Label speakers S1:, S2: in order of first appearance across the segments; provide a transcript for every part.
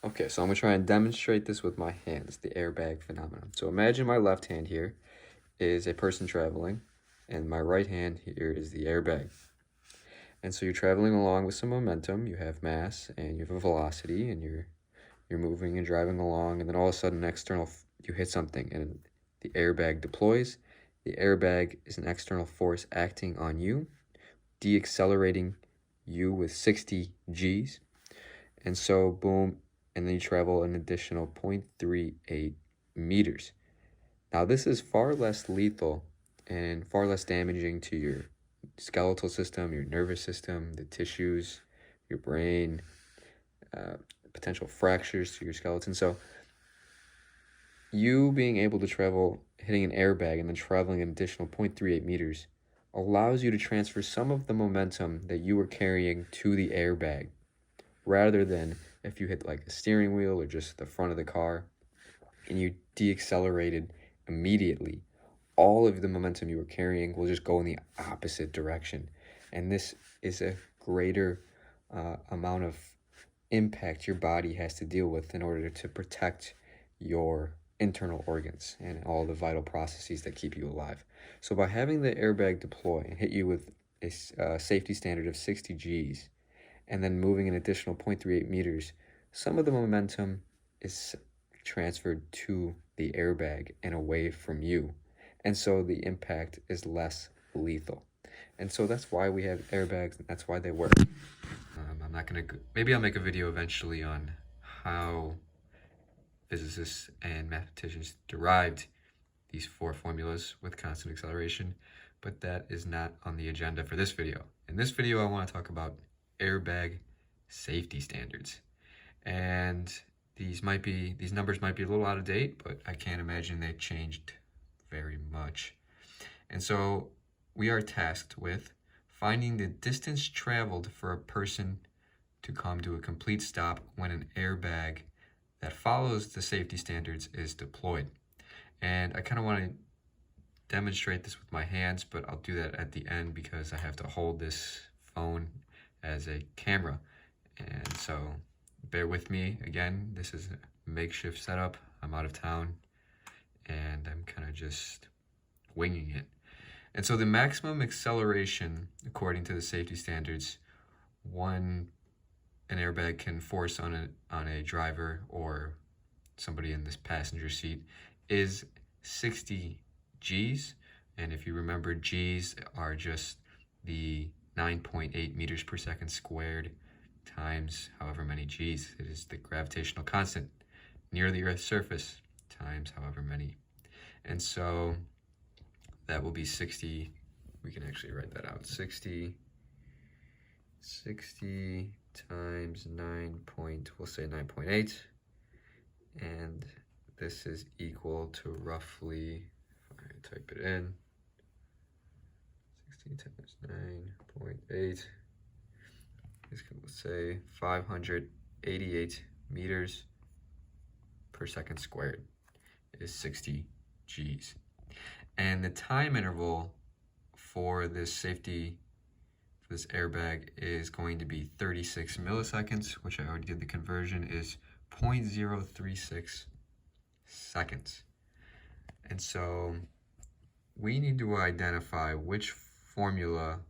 S1: Okay, so I'm gonna try and demonstrate this with my hands, the airbag phenomenon. So imagine my left hand here is a person traveling, and my right hand here is the airbag. And so you're traveling along with some momentum, you have mass, and you have a velocity, and you're moving and driving along, and then all of a sudden you hit something, and the airbag deploys. The airbag is an external force acting on you, deaccelerating you with 60 Gs. And so, boom, and then you travel an additional 0.38 meters. Now, this is far less lethal and far less damaging to your skeletal system, your nervous system, the tissues, your brain, uh, potential fractures to your skeleton. So, you being able to travel, hitting an airbag, and then traveling an additional 0.38 meters allows you to transfer some of the momentum that you were carrying to the airbag rather than if you hit like the steering wheel or just the front of the car and you deaccelerated immediately. All of the momentum you were carrying will just go in the opposite direction. And this is a greater amount of impact your body has to deal with in order to protect your internal organs and all the vital processes that keep you alive. So by having the airbag deploy and hit you with a safety standard of 60 Gs and then moving an additional 0.38 meters, some of the momentum is transferred to the airbag and away from you. And so the impact is less lethal. And so that's why we have airbags, and that's why they work. I'm not going to, maybe I'll make a video eventually on how physicists and mathematicians derived these four formulas with constant acceleration, but that is not on the agenda for this video. In this video, I want to talk about airbag safety standards. And these numbers might be a little out of date, but I can't imagine they changed very much. And so we are tasked with finding the distance traveled for a person to come to a complete stop when an airbag that follows the safety standards is deployed. And I kind of want to demonstrate this with my hands, but I'll do that at the end because I have to hold this phone as a camera. And so bear with me. Again, this is a makeshift setup. I'm out of town and I'm kind of just winging it. And so the maximum acceleration, according to the safety standards, an airbag can force on a driver or somebody in this passenger seat is 60 Gs. And if you remember, Gs are just the 9.8 meters per second squared times however many Gs. It is the gravitational constant near the Earth's surface times however many. And so that will be 60. We can actually write that out. 60 times 9.8. And this is equal to roughly, if I type it in, 60 times 9.8 is, let's say, 588 meters per second squared is 60 Gs. And the time interval for this airbag is going to be 36 milliseconds, which I already did the conversion, is 0.036 seconds. And so we need to identify which formula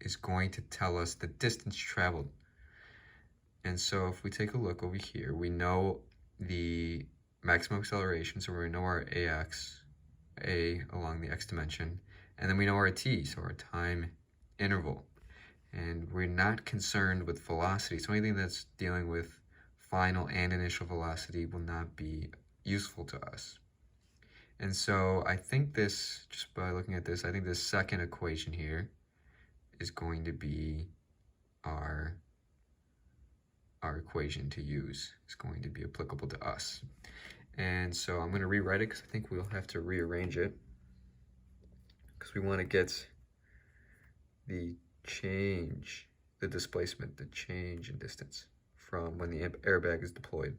S1: is going to tell us the distance traveled. And so if we take a look over here, we know the maximum acceleration, so we know our A along the x dimension, and then we know our t, so our time interval. And we're not concerned with velocity, so anything that's dealing with final and initial velocity will not be useful to us. And so I think this, just by looking at this, I think this second equation here is going to be our equation to use. It's going to be applicable to us. And so I'm going to rewrite it because I think we'll have to rearrange it because we want to get the displacement, the change in distance from when the airbag is deployed.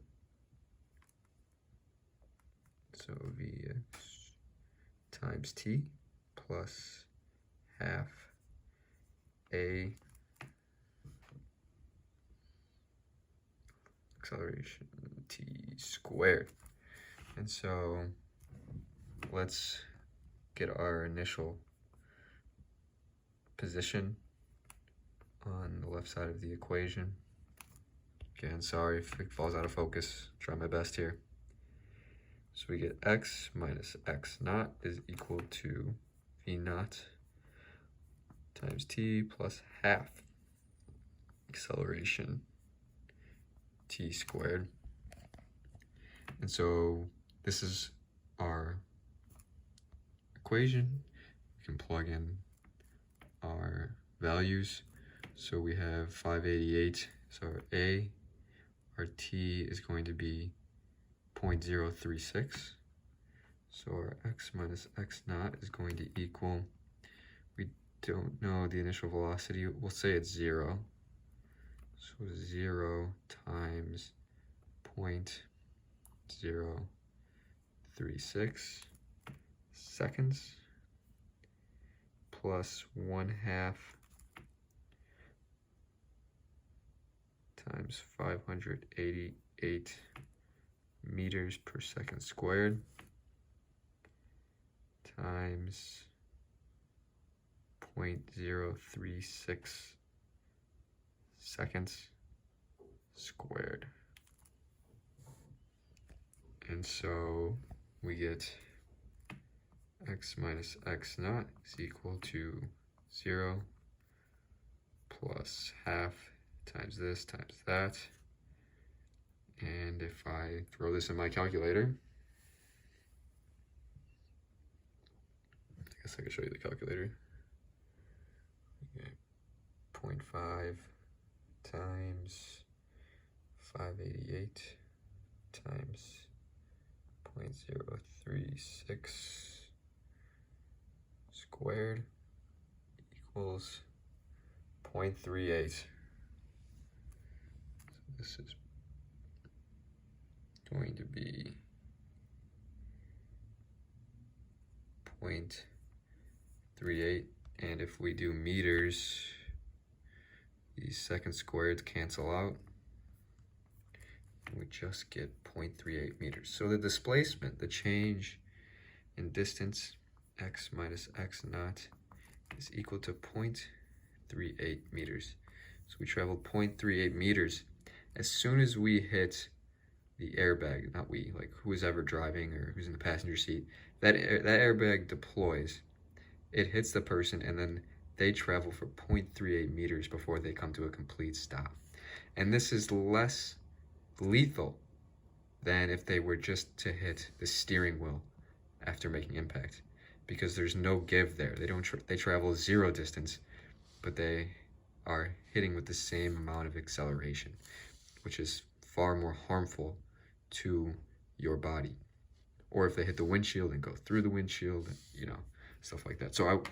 S1: So Vx times t plus half A acceleration t squared. And so let's get our initial position on the left side of the equation. Again, sorry if it falls out of focus. Try my best here. So we get x minus x naught is equal to v naught times t plus half acceleration t squared. And so this is our equation. We can plug in our values. So we have 588, so our A, our T is going to be 0.036. So our x minus x naught is going to equal, we don't know the initial velocity, we'll say it's 0. So 0 times 0.036 seconds plus 1/2 times 588 meters per second squared times 0.036 seconds squared. And so we get x minus x naught is equal to 0 plus half times this times that. And if I throw this in my calculator, I guess I can show you the calculator. Okay. 0.5 times 588 times 0.036 squared equals 0.38. So this is going to be 0.38, and if we do meters, these second squareds cancel out. We just get 0.38 meters. So the displacement, the change in distance, x minus x naught, is equal to 0.38 meters. So we traveled 0.38 meters. As soon as we hit the airbag, not we, like who's ever driving or who's in the passenger seat, that airbag deploys, it hits the person, and then they travel for 0.38 meters before they come to a complete stop. And this is less lethal than if they were just to hit the steering wheel after making impact, because there's no give there. They travel 0 distance, but they are hitting with the same amount of acceleration, which is far more harmful to your body. Or if they hit the windshield and go through the windshield, you know, stuff like that. So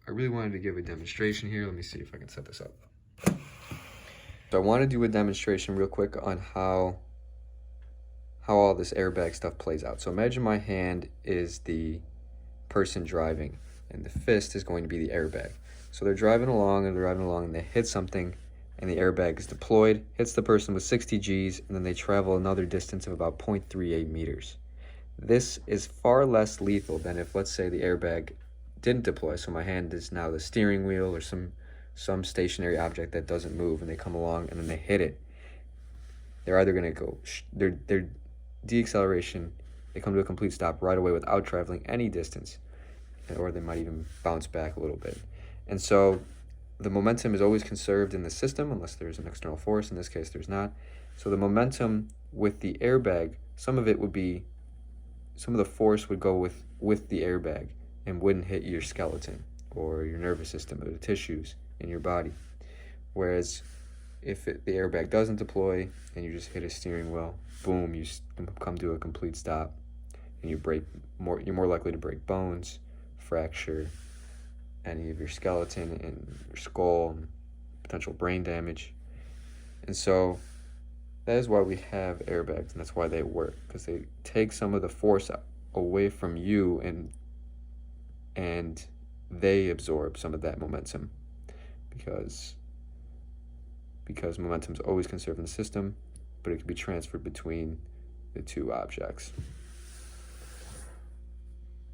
S1: I really wanted to give a demonstration here. Let me see if I can set this up. So I want to do a demonstration real quick on how all this airbag stuff plays out. So imagine my hand is the person driving, and the fist is going to be the airbag. So they're driving along, and they hit something, and the airbag is deployed, hits the person with 60 Gs, and then they travel another distance of about 0.38 meters. This is far less lethal than if, let's say, the airbag didn't deploy, so my hand is now the steering wheel or some stationary object that doesn't move, and they come along and then they hit it. They're either going to go, their deceleration, they come to a complete stop right away without traveling any distance, or they might even bounce back a little bit. And so the momentum is always conserved in the system unless there's an external force. In this case, there's not. So the momentum with the airbag, some of the force would go with the airbag and wouldn't hit your skeleton or your nervous system or the tissues in your body. Whereas if the airbag doesn't deploy and you just hit a steering wheel, boom, you come to a complete stop, and you're more likely to break bones, fracture any of your skeleton and your skull, and potential brain damage. And so that is why we have airbags, and that's why they work, because they take some of the force away from you, and they absorb some of that momentum, because momentum is always conserved in the system, but it can be transferred between the two objects.